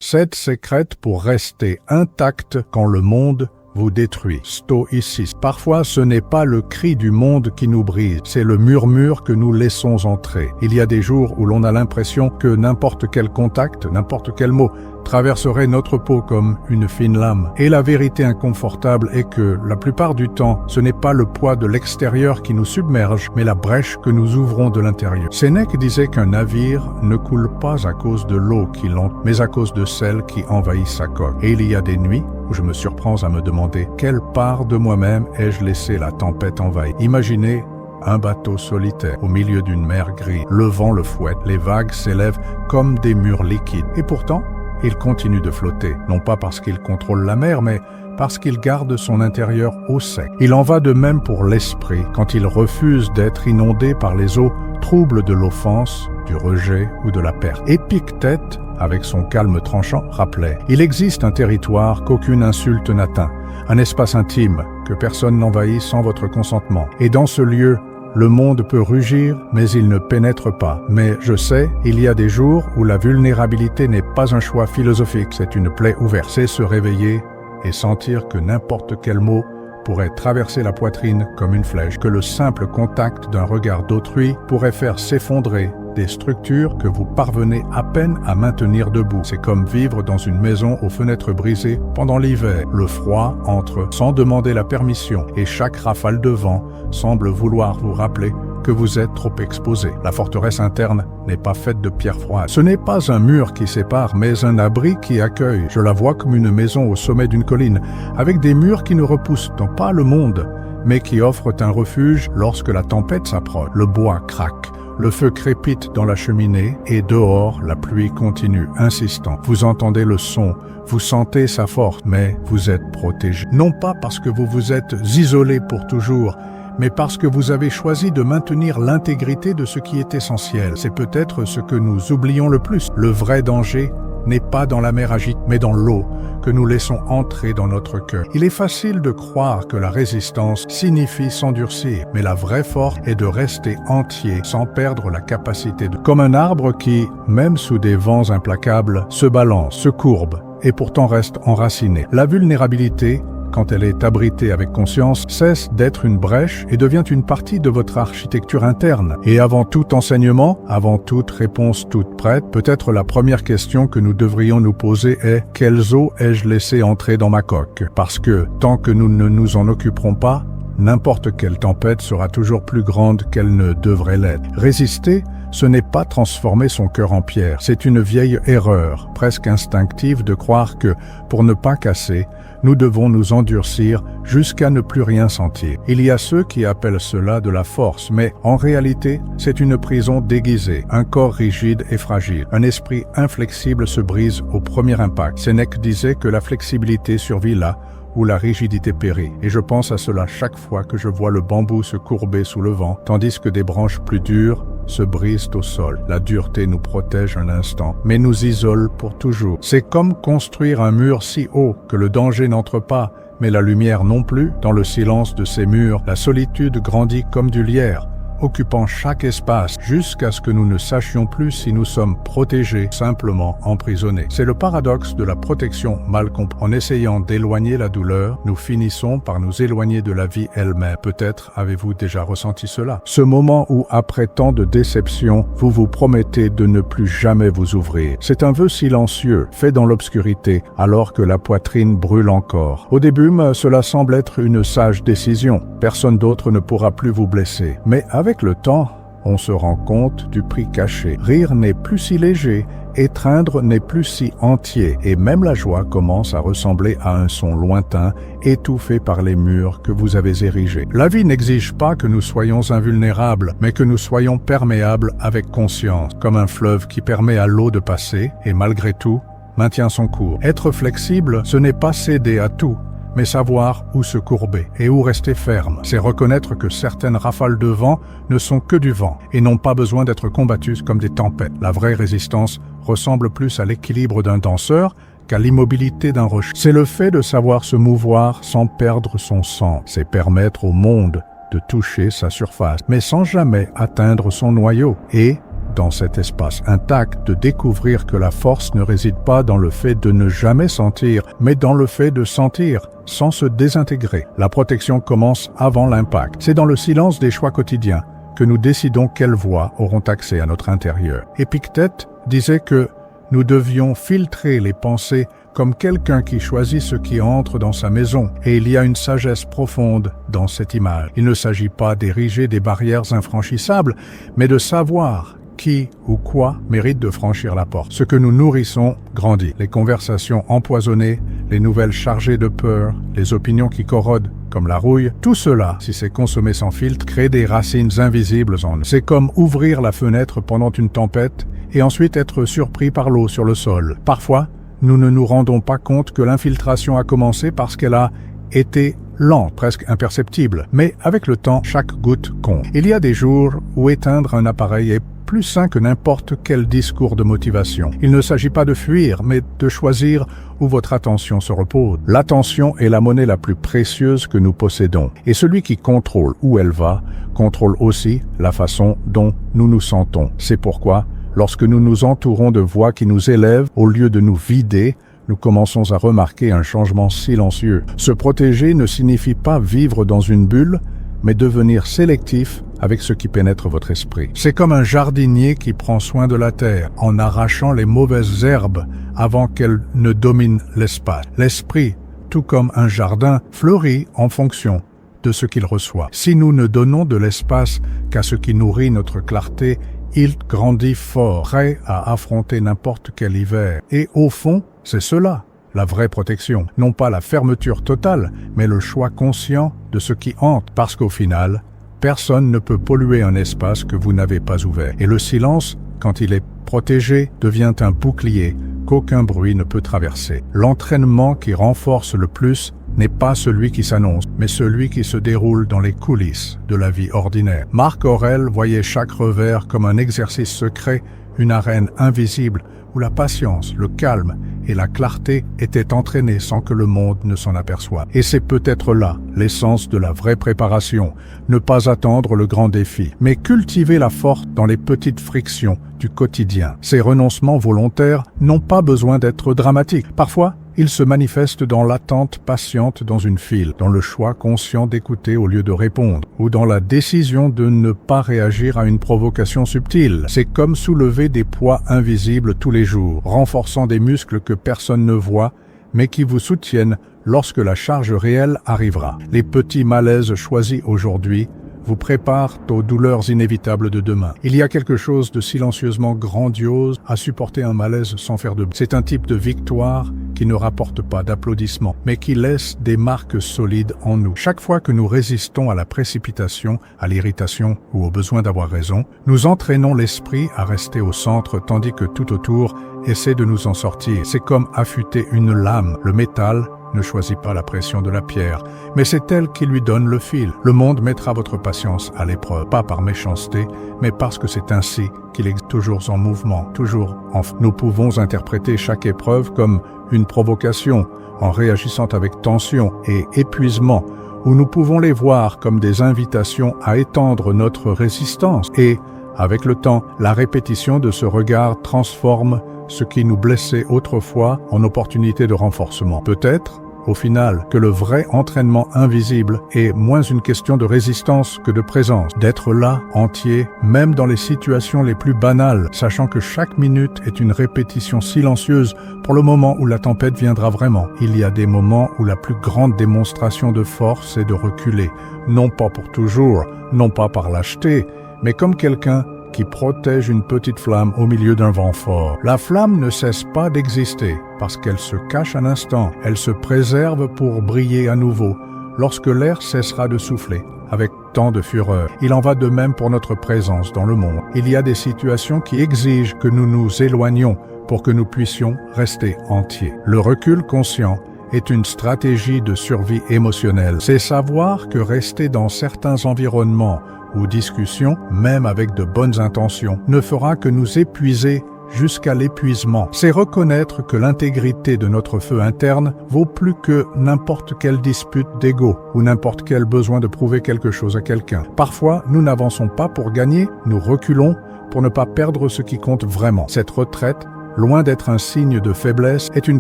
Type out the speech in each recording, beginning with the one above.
7 secrètes pour rester intact quand le monde vous détruit. Stoïcisme. Parfois, ce n'est pas le cri du monde qui nous brise, c'est le murmure que nous laissons entrer. Il y a des jours où l'on a l'impression que n'importe quel contact, n'importe quel mot, traverserait notre peau comme une fine lame. Et la vérité inconfortable est que, la plupart du temps, ce n'est pas le poids de l'extérieur qui nous submerge, mais la brèche que nous ouvrons de l'intérieur. Sénèque disait qu'un navire ne coule pas à cause de l'eau qui l'entoure, mais à cause de celle qui envahit sa coque. Et il y a des nuits où je me surprends à me demander quelle part de moi-même ai-je laissé la tempête envahir. Imaginez un bateau solitaire au milieu d'une mer grise. Le vent le fouette, les vagues s'élèvent comme des murs liquides. Et pourtant, il continue de flotter, non pas parce qu'il contrôle la mer, mais parce qu'il garde son intérieur au sec. Il en va de même pour l'esprit quand il refuse d'être inondé par les eaux troubles de l'offense, du rejet ou de la perte. Épictète, avec son calme tranchant, rappelait « Il existe un territoire qu'aucune insulte n'atteint, un espace intime que personne n'envahit sans votre consentement. Et dans ce lieu, le monde peut rugir, mais il ne pénètre pas. Mais je sais, il y a des jours où la vulnérabilité n'est pas un choix philosophique, c'est une plaie ouverte. C'est se réveiller et sentir que n'importe quel mot pourrait traverser la poitrine comme une flèche, que le simple contact d'un regard d'autrui pourrait faire s'effondrer des structures que vous parvenez à peine à maintenir debout. C'est comme vivre dans une maison aux fenêtres brisées pendant l'hiver. Le froid entre sans demander la permission et chaque rafale de vent semble vouloir vous rappeler que vous êtes trop exposé. La forteresse interne n'est pas faite de pierres froides. Ce n'est pas un mur qui sépare, mais un abri qui accueille. Je la vois comme une maison au sommet d'une colline, avec des murs qui ne repoussent pas le monde, mais qui offrent un refuge lorsque la tempête s'approche. Le bois craque. Le feu crépite dans la cheminée et dehors, la pluie continue, insistant. Vous entendez le son, vous sentez sa force, mais vous êtes protégé. Non pas parce que vous vous êtes isolé pour toujours, mais parce que vous avez choisi de maintenir l'intégrité de ce qui est essentiel. C'est peut-être ce que nous oublions le plus. Le vrai danger n'est pas dans la mer agitée, mais dans l'eau que nous laissons entrer dans notre cœur. Il est facile de croire que la résistance signifie s'endurcir, mais la vraie force est de rester entier sans perdre la capacité de... Comme un arbre qui, même sous des vents implacables, se balance, se courbe et pourtant reste enraciné. La vulnérabilité, quand elle est abritée avec conscience, cesse d'être une brèche et devient une partie de votre architecture interne. Et avant tout enseignement, avant toute réponse toute prête, peut-être la première question que nous devrions nous poser est « Quelles eaux ai-je laissé entrer dans ma coque ?» Parce que, tant que nous ne nous en occuperons pas, n'importe quelle tempête sera toujours plus grande qu'elle ne devrait l'être. Résister, ce n'est pas transformer son cœur en pierre. C'est une vieille erreur, presque instinctive, de croire que, pour ne pas casser, nous devons nous endurcir jusqu'à ne plus rien sentir. Il y a ceux qui appellent cela de la force, mais en réalité, c'est une prison déguisée, un corps rigide et fragile. Un esprit inflexible se brise au premier impact. Sénèque disait que la flexibilité survit là où la rigidité périt. Et je pense à cela chaque fois que je vois le bambou se courber sous le vent, tandis que des branches plus dures se brisent au sol. La dureté nous protège un instant, mais nous isole pour toujours. C'est comme construire un mur si haut que le danger n'entre pas, mais la lumière non plus. Dans le silence de ces murs, la solitude grandit comme du lierre, occupant chaque espace jusqu'à ce que nous ne sachions plus si nous sommes protégés, simplement emprisonnés. C'est le paradoxe de la protection mal comprise. En essayant d'éloigner la douleur, nous finissons par nous éloigner de la vie elle-même. Peut-être avez-vous déjà ressenti cela. Ce moment où, après tant de déceptions, vous vous promettez de ne plus jamais vous ouvrir. C'est un vœu silencieux, fait dans l'obscurité, alors que la poitrine brûle encore. Au début, cela semble être une sage décision. Personne d'autre ne pourra plus vous blesser. Mais avec le temps, on se rend compte du prix caché. Rire n'est plus si léger, étreindre n'est plus si entier, et même la joie commence à ressembler à un son lointain, étouffé par les murs que vous avez érigés. La vie n'exige pas que nous soyons invulnérables, mais que nous soyons perméables avec conscience, comme un fleuve qui permet à l'eau de passer, et malgré tout, maintient son cours. Être flexible, ce n'est pas céder à tout, mais savoir où se courber et où rester ferme. C'est reconnaître que certaines rafales de vent ne sont que du vent et n'ont pas besoin d'être combattues comme des tempêtes. La vraie résistance ressemble plus à l'équilibre d'un danseur qu'à l'immobilité d'un rocher. C'est le fait de savoir se mouvoir sans perdre son sang. C'est permettre au monde de toucher sa surface, mais sans jamais atteindre son noyau et dans cet espace intact de découvrir que la force ne réside pas dans le fait de ne jamais sentir, mais dans le fait de sentir sans se désintégrer. La protection commence avant l'impact. C'est dans le silence des choix quotidiens que nous décidons quelles voies auront accès à notre intérieur. Épictète disait que nous devions filtrer les pensées comme quelqu'un qui choisit ce qui entre dans sa maison, et il y a une sagesse profonde dans cette image. Il ne s'agit pas d'ériger des barrières infranchissables, mais de savoir qui ou quoi mérite de franchir la porte. Ce que nous nourrissons grandit. Les conversations empoisonnées, les nouvelles chargées de peur, les opinions qui corrodent comme la rouille, tout cela, si c'est consommé sans filtre, crée des racines invisibles en nous. C'est comme ouvrir la fenêtre pendant une tempête et ensuite être surpris par l'eau sur le sol. Parfois, nous ne nous rendons pas compte que l'infiltration a commencé parce qu'elle a été lente, presque imperceptible. Mais avec le temps, chaque goutte compte. Il y a des jours où éteindre un appareil est plus sain que n'importe quel discours de motivation. Il ne s'agit pas de fuir, mais de choisir où votre attention se repose. L'attention est la monnaie la plus précieuse que nous possédons. Et celui qui contrôle où elle va, contrôle aussi la façon dont nous nous sentons. C'est pourquoi, lorsque nous nous entourons de voix qui nous élèvent, au lieu de nous vider, nous commençons à remarquer un changement silencieux. Se protéger ne signifie pas vivre dans une bulle, mais devenir sélectif avec ce qui pénètre votre esprit. C'est comme un jardinier qui prend soin de la terre en arrachant les mauvaises herbes avant qu'elles ne dominent l'espace. L'esprit, tout comme un jardin, fleurit en fonction de ce qu'il reçoit. Si nous ne donnons de l'espace qu'à ce qui nourrit notre clarté, il grandit fort, prêt à affronter n'importe quel hiver. Et au fond, c'est cela, la vraie protection. Non pas la fermeture totale, mais le choix conscient de ce qui hante. Parce qu'au final, personne ne peut polluer un espace que vous n'avez pas ouvert. Et le silence, quand il est protégé, devient un bouclier qu'aucun bruit ne peut traverser. L'entraînement qui renforce le plus n'est pas celui qui s'annonce, mais celui qui se déroule dans les coulisses de la vie ordinaire. Marc Aurèle voyait chaque revers comme un exercice secret, une arène invisible où la patience, le calme et la clarté étaient entraînés sans que le monde ne s'en aperçoive. Et c'est peut-être là l'essence de la vraie préparation, ne pas attendre le grand défi, mais cultiver la force dans les petites frictions du quotidien. Ces renoncements volontaires n'ont pas besoin d'être dramatiques. Parfois, ils se manifestent dans l'attente patiente dans une file, dans le choix conscient d'écouter au lieu de répondre, ou dans la décision de ne pas réagir à une provocation subtile. C'est comme soulever des poids invisibles tous les jours, renforçant des muscles que personne ne voit, mais qui vous soutiennent lorsque la charge réelle arrivera. Les petits malaises choisis aujourd'hui vous préparent aux douleurs inévitables de demain. Il y a quelque chose de silencieusement grandiose à supporter un malaise sans faire de bruit. C'est un type de victoire qui ne rapporte pas d'applaudissements, mais qui laisse des marques solides en nous. Chaque fois que nous résistons à la précipitation, à l'irritation ou au besoin d'avoir raison, nous entraînons l'esprit à rester au centre tandis que tout autour essaie de nous en sortir. C'est comme affûter une lame. Le métal ne choisit pas la pression de la pierre, mais c'est elle qui lui donne le fil. Le monde mettra votre patience à l'épreuve, pas par méchanceté, mais parce que c'est ainsi qu'il est toujours en mouvement, toujours en... Nous pouvons interpréter chaque épreuve comme une provocation, en réagissant avec tension et épuisement, ou nous pouvons les voir comme des invitations à étendre notre résistance. Et, avec le temps, la répétition de ce regard transforme ce qui nous blessait autrefois en opportunité de renforcement. Peut-être, au final, que le vrai entraînement invisible est moins une question de résistance que de présence, d'être là, entier, même dans les situations les plus banales, sachant que chaque minute est une répétition silencieuse pour le moment où la tempête viendra vraiment. Il y a des moments où la plus grande démonstration de force est de reculer, non pas pour toujours, non pas par lâcheté, mais comme quelqu'un qui protège une petite flamme au milieu d'un vent fort. La flamme ne cesse pas d'exister parce qu'elle se cache un instant. Elle se préserve pour briller à nouveau lorsque l'air cessera de souffler avec tant de fureur. Il en va de même pour notre présence dans le monde. Il y a des situations qui exigent que nous nous éloignions pour que nous puissions rester entiers. Le recul conscient est une stratégie de survie émotionnelle. C'est savoir que rester dans certains environnements ou discussions, même avec de bonnes intentions, ne fera que nous épuiser jusqu'à l'épuisement. C'est reconnaître que l'intégrité de notre feu interne vaut plus que n'importe quelle dispute d'ego ou n'importe quel besoin de prouver quelque chose à quelqu'un. Parfois, nous n'avançons pas pour gagner, nous reculons pour ne pas perdre ce qui compte vraiment. Cette retraite, loin d'être un signe de faiblesse, est une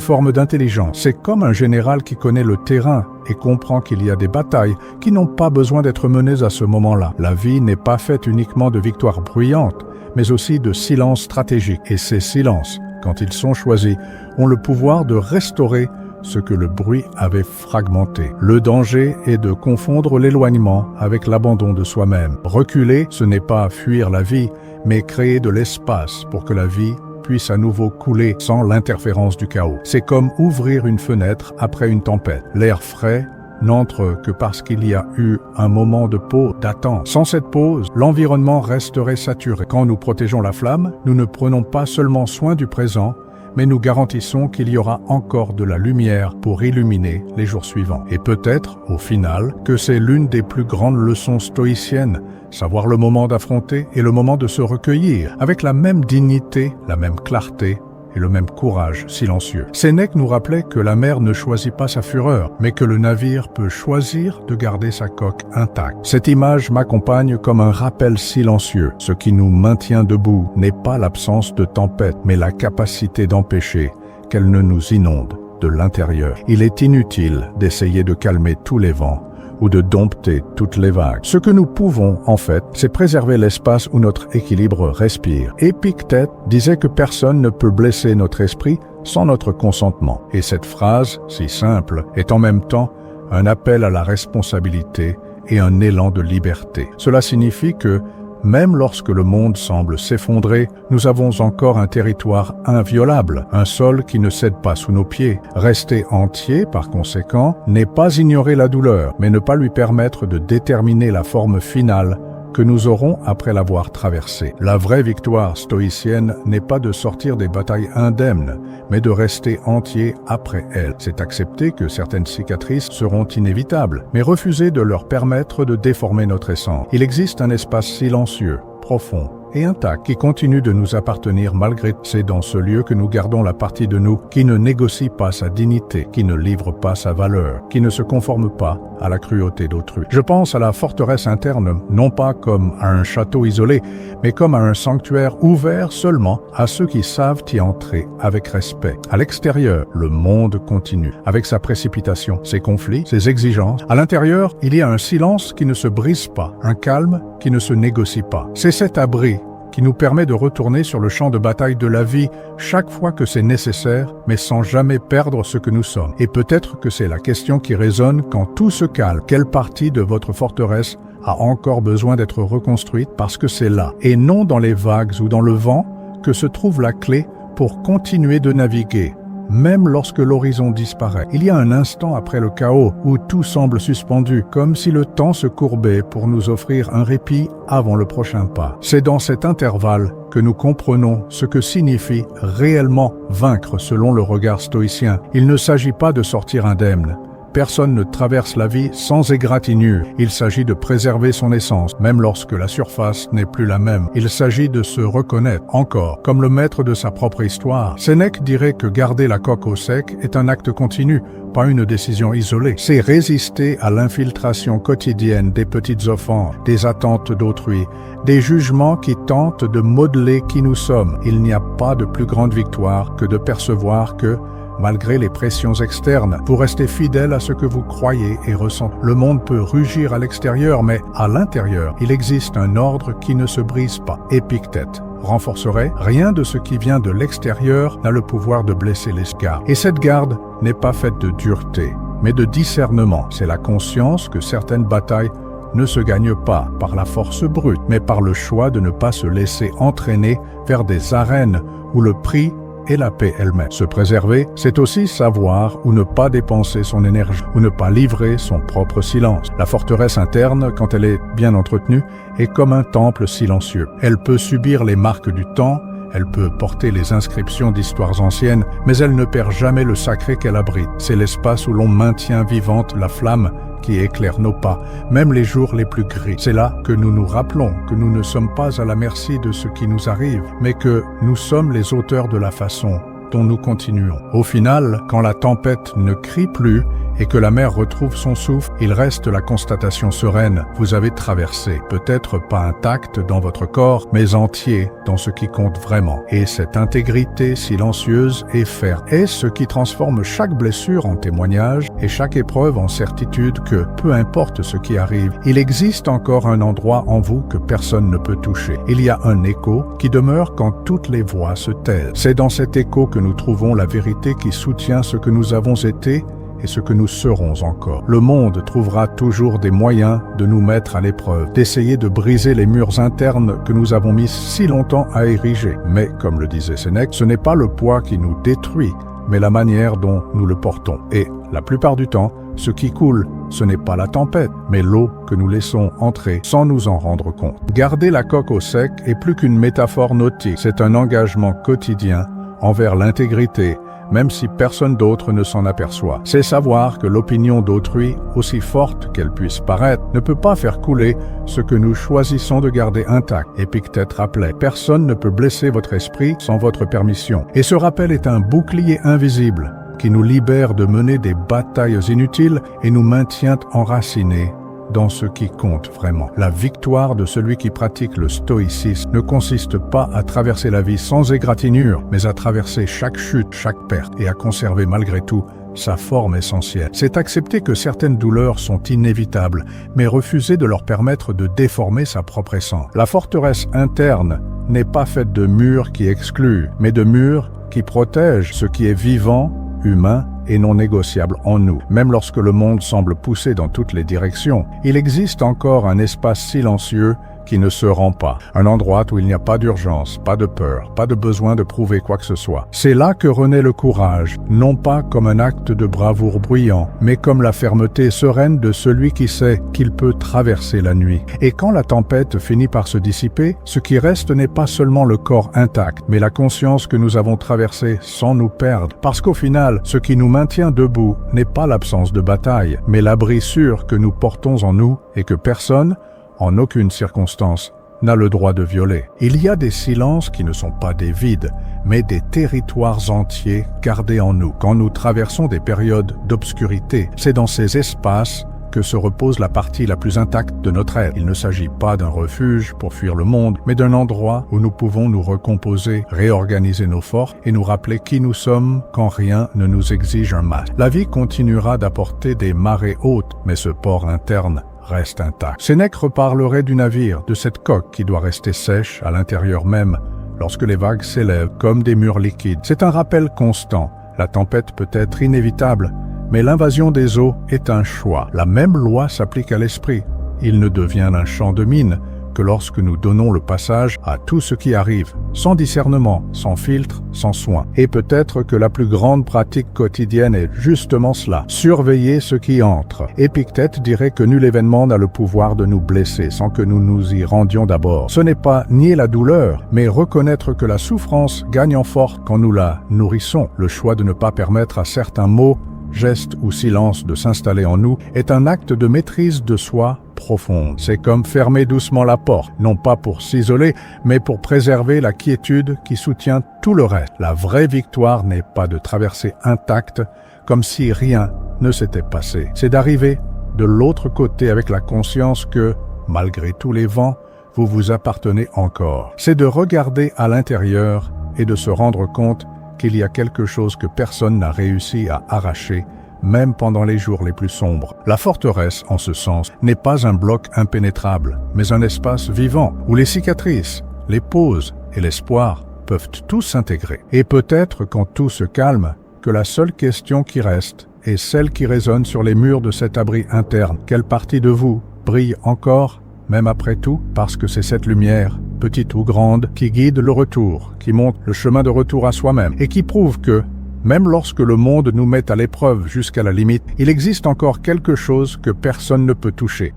forme d'intelligence. C'est comme un général qui connaît le terrain et comprend qu'il y a des batailles qui n'ont pas besoin d'être menées à ce moment-là. La vie n'est pas faite uniquement de victoires bruyantes, mais aussi de silences stratégiques. Et ces silences, quand ils sont choisis, ont le pouvoir de restaurer ce que le bruit avait fragmenté. Le danger est de confondre l'éloignement avec l'abandon de soi-même. Reculer, ce n'est pas fuir la vie, mais créer de l'espace pour que la vie puisse à nouveau couler sans l'interférence du chaos. C'est comme ouvrir une fenêtre après une tempête. L'air frais n'entre que parce qu'il y a eu un moment de pause, d'attente. Sans cette pause, l'environnement resterait saturé. Quand nous protégeons la flamme, nous ne prenons pas seulement soin du présent, mais nous garantissons qu'il y aura encore de la lumière pour illuminer les jours suivants. Et peut-être, au final, que c'est l'une des plus grandes leçons stoïciennes, savoir le moment d'affronter et le moment de se recueillir, avec la même dignité, la même clarté et le même courage silencieux. Sénèque nous rappelait que la mer ne choisit pas sa fureur, mais que le navire peut choisir de garder sa coque intacte. Cette image m'accompagne comme un rappel silencieux. Ce qui nous maintient debout n'est pas l'absence de tempête, mais la capacité d'empêcher qu'elle ne nous inonde de l'intérieur. Il est inutile d'essayer de calmer tous les vents ou de dompter toutes les vagues. Ce que nous pouvons, en fait, c'est préserver l'espace où notre équilibre respire. Épictète disait que personne ne peut blesser notre esprit sans notre consentement. Et cette phrase, si simple, est en même temps un appel à la responsabilité et un élan de liberté. Cela signifie que, même lorsque le monde semble s'effondrer, nous avons encore un territoire inviolable, un sol qui ne cède pas sous nos pieds. Rester entier, par conséquent, n'est pas ignorer la douleur, mais ne pas lui permettre de déterminer la forme finale que nous aurons après l'avoir traversée. La vraie victoire stoïcienne n'est pas de sortir des batailles indemnes, mais de rester entier après elles. C'est accepter que certaines cicatrices seront inévitables, mais refuser de leur permettre de déformer notre essence. Il existe un espace silencieux, profond et intact qui continue de nous appartenir malgré tout. C'est dans ce lieu que nous gardons la partie de nous qui ne négocie pas sa dignité, qui ne livre pas sa valeur, qui ne se conforme pas à la cruauté d'autrui. Je pense à la forteresse interne, non pas comme à un château isolé, mais comme à un sanctuaire ouvert seulement à ceux qui savent y entrer avec respect. À l'extérieur, le monde continue, avec sa précipitation, ses conflits, ses exigences. À l'intérieur, il y a un silence qui ne se brise pas, un calme qui ne se négocie pas. C'est cet abri qui nous permet de retourner sur le champ de bataille de la vie chaque fois que c'est nécessaire, mais sans jamais perdre ce que nous sommes. Et peut-être que c'est la question qui résonne quand tout se calme. Quelle partie de votre forteresse a encore besoin d'être reconstruite parce que c'est là, et non dans les vagues ou dans le vent, que se trouve la clé pour continuer de naviguer, même lorsque l'horizon disparaît. Il y a un instant après le chaos où tout semble suspendu, comme si le temps se courbait pour nous offrir un répit avant le prochain pas. C'est dans cet intervalle que nous comprenons ce que signifie réellement vaincre selon le regard stoïcien. Il ne s'agit pas de sortir indemne. Personne ne traverse la vie sans égratignure. Il s'agit de préserver son essence, même lorsque la surface n'est plus la même. Il s'agit de se reconnaître encore comme le maître de sa propre histoire. Sénèque dirait que garder la coque au sec est un acte continu, pas une décision isolée. C'est résister à l'infiltration quotidienne des petites offenses, des attentes d'autrui, des jugements qui tentent de modeler qui nous sommes. Il n'y a pas de plus grande victoire que de percevoir que, malgré les pressions externes, vous restez fidèle à ce que vous croyez et ressentez. Le monde peut rugir à l'extérieur, mais à l'intérieur, il existe un ordre qui ne se brise pas. Épictète renforcerait, rien de ce qui vient de l'extérieur n'a le pouvoir de blesser les gardes. Et cette garde n'est pas faite de dureté, mais de discernement. C'est la conscience que certaines batailles ne se gagnent pas par la force brute, mais par le choix de ne pas se laisser entraîner vers des arènes où le prix et la paix elle-même. Se préserver, c'est aussi savoir où ne pas dépenser son énergie, où ne pas livrer son propre silence. La forteresse interne, quand elle est bien entretenue, est comme un temple silencieux. Elle peut subir les marques du temps, elle peut porter les inscriptions d'histoires anciennes, mais elle ne perd jamais le sacré qu'elle abrite. C'est l'espace où l'on maintient vivante la flamme qui éclaire nos pas, même les jours les plus gris. C'est là que nous nous rappelons que nous ne sommes pas à la merci de ce qui nous arrive, mais que nous sommes les auteurs de la façon dont nous continuons. Au final, quand la tempête ne crie plus et que la mer retrouve son souffle, il reste la constatation sereine. Vous avez traversé, peut-être pas intact dans votre corps, mais entier dans ce qui compte vraiment. Et cette intégrité silencieuse et ferme est ce qui transforme chaque blessure en témoignage et chaque épreuve en certitude que, peu importe ce qui arrive, il existe encore un endroit en vous que personne ne peut toucher. Il y a un écho qui demeure quand toutes les voix se taisent. C'est dans cet écho que nous trouvons la vérité qui soutient ce que nous avons été et ce que nous serons encore. Le monde trouvera toujours des moyens de nous mettre à l'épreuve, d'essayer de briser les murs internes que nous avons mis si longtemps à ériger. Mais, comme le disait Sénèque, ce n'est pas le poids qui nous détruit, mais la manière dont nous le portons. Et, la plupart du temps, ce qui coule, ce n'est pas la tempête, mais l'eau que nous laissons entrer sans nous en rendre compte. Garder la coque au sec est plus qu'une métaphore nautique, c'est un engagement quotidien envers l'intégrité, même si personne d'autre ne s'en aperçoit. C'est savoir que l'opinion d'autrui, aussi forte qu'elle puisse paraître, ne peut pas faire couler ce que nous choisissons de garder intact. Épictète rappelait, personne ne peut blesser votre esprit sans votre permission. Et ce rappel est un bouclier invisible qui nous libère de mener des batailles inutiles et nous maintient enracinés dans ce qui compte vraiment. La victoire de celui qui pratique le stoïcisme ne consiste pas à traverser la vie sans égratignure, mais à traverser chaque chute, chaque perte, et à conserver malgré tout sa forme essentielle. C'est accepter que certaines douleurs sont inévitables, mais refuser de leur permettre de déformer sa propre essence. La forteresse interne n'est pas faite de murs qui excluent, mais de murs qui protègent ce qui est vivant, humain et non négociable en nous. Même lorsque le monde semble pousser dans toutes les directions, il existe encore un espace silencieux qui ne se rend pas. Un endroit où il n'y a pas d'urgence, pas de peur, pas de besoin de prouver quoi que ce soit. C'est là que renaît le courage, non pas comme un acte de bravoure bruyant, mais comme la fermeté sereine de celui qui sait qu'il peut traverser la nuit. Et quand la tempête finit par se dissiper, ce qui reste n'est pas seulement le corps intact, mais la conscience que nous avons traversée sans nous perdre. Parce qu'au final, ce qui nous maintient debout n'est pas l'absence de bataille, mais l'abri sûr que nous portons en nous et que personne, en aucune circonstance, n'a le droit de violer. Il y a des silences qui ne sont pas des vides, mais des territoires entiers gardés en nous. Quand nous traversons des périodes d'obscurité, c'est dans ces espaces que se repose la partie la plus intacte de notre être. Il ne s'agit pas d'un refuge pour fuir le monde, mais d'un endroit où nous pouvons nous recomposer, réorganiser nos forces et nous rappeler qui nous sommes quand rien ne nous exige un masque. La vie continuera d'apporter des marées hautes, mais ce port interne reste intact. Sénèque reparlerait du navire, de cette coque qui doit rester sèche à l'intérieur même lorsque les vagues s'élèvent comme des murs liquides. C'est un rappel constant. La tempête peut être inévitable, mais l'invasion des eaux est un choix. La même loi s'applique à l'esprit. Il ne devient un champ de mine que lorsque nous donnons le passage à tout ce qui arrive, sans discernement, sans filtre, sans soin. Et peut-être que la plus grande pratique quotidienne est justement cela, surveiller ce qui entre. Épictète dirait que nul événement n'a le pouvoir de nous blesser sans que nous nous y rendions d'abord. Ce n'est pas nier la douleur, mais reconnaître que la souffrance gagne en force quand nous la nourrissons. Le choix de ne pas permettre à certains mots, gestes ou silences de s'installer en nous est un acte de maîtrise de soi profonde. C'est comme fermer doucement la porte, non pas pour s'isoler, mais pour préserver la quiétude qui soutient tout le reste. La vraie victoire n'est pas de traverser intacte comme si rien ne s'était passé. C'est d'arriver de l'autre côté avec la conscience que, malgré tous les vents, vous vous appartenez encore. C'est de regarder à l'intérieur et de se rendre compte qu'il y a quelque chose que personne n'a réussi à arracher, même pendant les jours les plus sombres. La forteresse, en ce sens, n'est pas un bloc impénétrable, mais un espace vivant, où les cicatrices, les pauses et l'espoir peuvent tous s'intégrer. Et peut-être, quand tout se calme, que la seule question qui reste est celle qui résonne sur les murs de cet abri interne. Quelle partie de vous brille encore, même après tout, parce que c'est cette lumière, petite ou grande, qui guide le retour, qui montre le chemin de retour à soi-même, et qui prouve que, même lorsque le monde nous met à l'épreuve jusqu'à la limite, il existe encore quelque chose que personne ne peut toucher.